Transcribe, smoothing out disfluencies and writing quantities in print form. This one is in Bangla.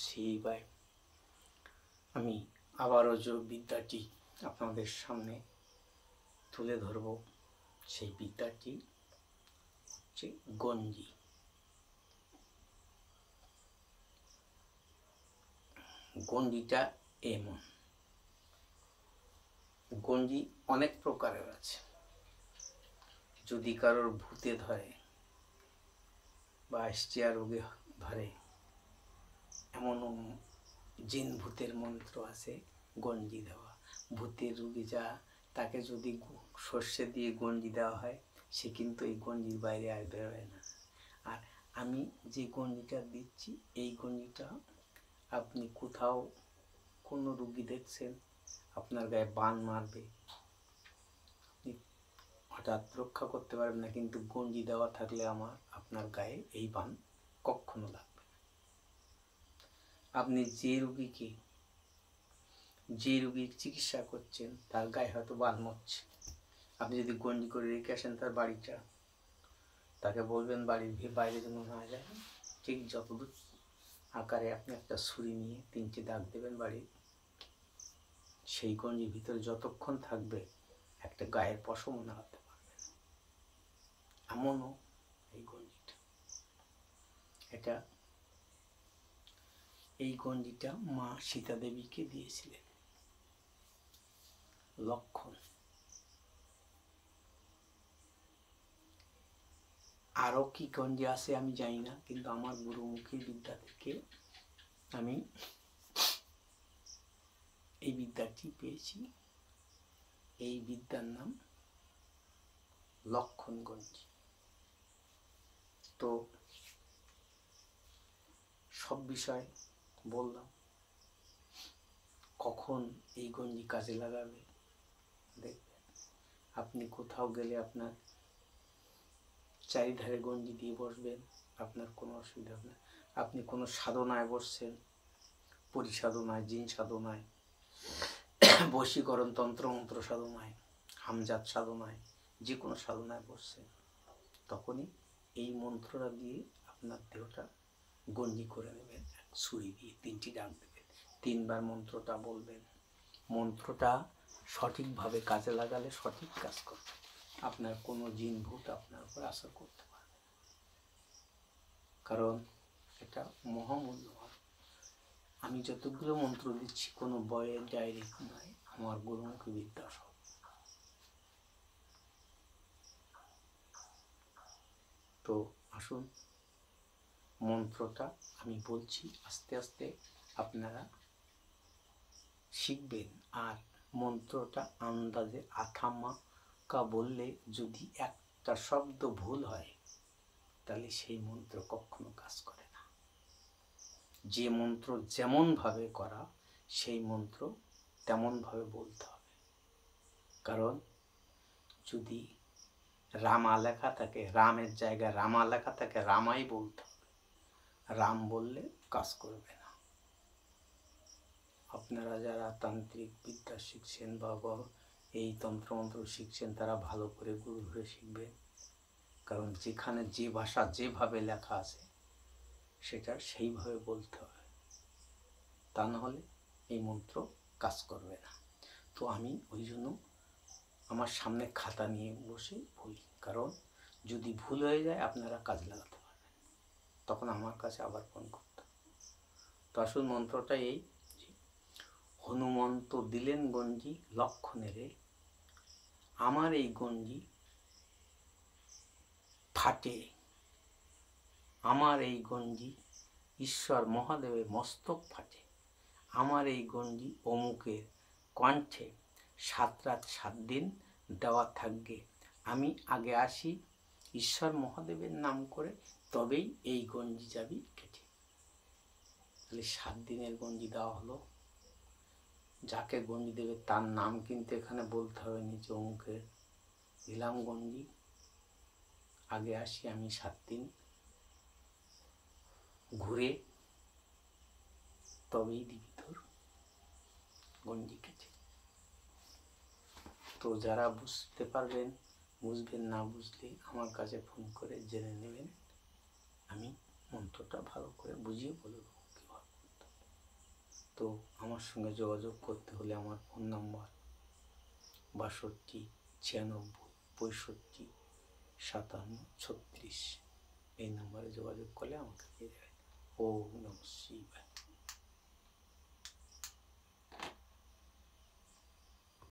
শিবায়। আমি আবারও যে বিদ্যাটি আপনাদের সামনে তুলে ধরব, সেই বিদ্যাটি হচ্ছে গঞ্জি। গঞ্জিটা এমন, গঞ্জি অনেক প্রকারের আছে। যদি কারোর ভূতে ধরে বা আইসচিয়া রোগে ধরে, এমন জিন ভূতের মন্ত্র আছে গঞ্জি দেওয়া। ভূতের রোগী যা, তাকে যদি সর্ষে দিয়ে গঞ্জি দেওয়া হয়, সে কিন্তু এই গঞ্জির বাইরে আর বেরোয় না। আর আমি যে গঞ্জিটা দিচ্ছি, এই গঞ্জিটা আপনি কোথাও কোনো রুগী দেখছেন আপনার গায়ে বান মারবে, আপনি হঠাৎ রক্ষা করতে পারবেন না, কিন্তু গঞ্জি দেওয়া থাকলে আপনার গায়ে এই বান কখনো লাগবে না। আপনি যে রুগীর চিকিৎসা করছেন, তার গায়ে হয়তো বান মরছে, আপনি যদি গঞ্জি করে রেখে আসেন তার বাড়িটা, তাকে বলবেন বাড়ির বাইরে যেন না যায়, ঠিক যতদূর আকারে আপনি একটা ছুরি নিয়ে 3টে দাগ দেবেন বাড়ির, সেই গঞ্জির ভিতরে যতক্ষণ থাকবে একটা গায়ের পশমও নাড়াতে পারবে না। এমনও এই গঞ্জিটা, এই গঞ্জিটা মা সীতা দেবীকে দিয়েছিলেন লক্ষণ। আরো কি গঞ্জি আছে আমি জানি না, কিন্তু আমার গুরুমুখী বিদ্যা থেকে আমি এই বিদ্যাটি পেয়েছি। এই বিদ্যার নাম লক্ষণ গঞ্জি। তো সব বিষয় বললাম। কখন এই গঞ্জি কাজে লাগাবে দেখবেন। আপনি কোথাও গেলে আপনার চারিধারে গঞ্জি দিয়ে বসবেন, আপনার কোনো অসুবিধা হবে না। আপনি কোনো সাধনায় বসছেন, পরিসাধনায়, জিন সাধনায়, বশীকরণ তন্ত্রমন্ত্র সাধনায়, হামজাত সাধনায়, যে কোনো সাধনায় বসছেন, তখনই এই মন্ত্রটা দিয়ে আপনার দেহটা গঞ্জি করে নেবেন। ছুরি দিয়ে 3টি ডাক দেবেন, 3বার মন্ত্রটা বলবেন। মন্ত্রটা সঠিকভাবে কাজে লাগালে সঠিক কাজ করবে, আপনার কোনো জিন ভূত আপনার উপর আশা করতে পারবে না, কারণ এটা মহামূল্যবান। আমি যতগুলো মন্ত্র দিচ্ছি কোনো বইয়ের ডায়েরি নয়, আমার গুরুমুখী বিদ্যা সব। তো আসুন, মন্ত্রটা আমি বলছি, আস্তে আস্তে আপনারা শিখবেন। আর মন্ত্রটা আন্দাজে আথামাকা বললে যদি একটা শব্দ ভুল হয়, তাহলে সেই মন্ত্র কখনো কাজ করে না। যে মন্ত্র যেমন ভাবে করা, সেই মন্ত্র তেমন ভাবে বলতে হবে। কারণ যদি রামা লেখা থাকে, রামের জায়গায় রামা লেখা থাকে, রামাই বলতে হবে। রাম বললে কাজ করবে না। আপনারা যারা তান্ত্রিক বিদ্যা শিখছেন বা এই তন্ত্রমন্ত্র শিখছেন, তারা ভালো করে গুরু ধরে শিখবেন। কারণ যেখানে যে ভাষা যেভাবে লেখা আছে, সেটা সেইভাবে বলতে হবে, তা নাহলে এই মন্ত্র কাজ করবে না। তো আমি ওই জন্য আমার সামনে খাতা নিয়ে বসে বলি, কারণ যদি ভুল হয়ে যায় আপনারা কাজে লাগাতে পারবেন, তখন আমার কাছে আবার ফোন করতে। তো আসল মন্ত্রটা এই, হনুমন্ত দিলেন গঞ্জি লক্ষণেরে, আমার এই গঞ্জি ফাটে, আমার এই গঞ্জি ঈশ্বর মহাদেবের মস্তক ফাটে, আমার এই গঞ্জি অমুকের কণ্ঠে 7 রাত 7 দিন দেওয়া থাকবে, আমি আগে আসি ঈশ্বর মহাদেবের নাম করে, তবেই এই গঞ্জি যাবি কেটে। তাহলে 7 দিনের গঞ্জি দেওয়া হলো। যাকে গঞ্জি দেবে তার নাম কিন্তু এখানে বলতে হবে, নিচে অমুকের দিলাম গঞ্জি, আগে আসি আমি 7 দিন ঘুরে, তবেই দিবি তোর গঞ্জি কেটে। তো যারা বুঝতে পারবেন বুঝবেন, না বুঝলে আমার কাছে ফোন করে জেনে নেবেন, আমি মন্ত্রটা ভালো করে বুঝিয়ে বলে দেবো কীভাবে করতে। তো আমার সঙ্গে যোগাযোগ করতে হলে আমার ফোন নাম্বার 62 96 65 57 36, এই নাম্বারে যোগাযোগ করলে আমাকে পেয়ে যাবে। ওম নমঃ শিবায়।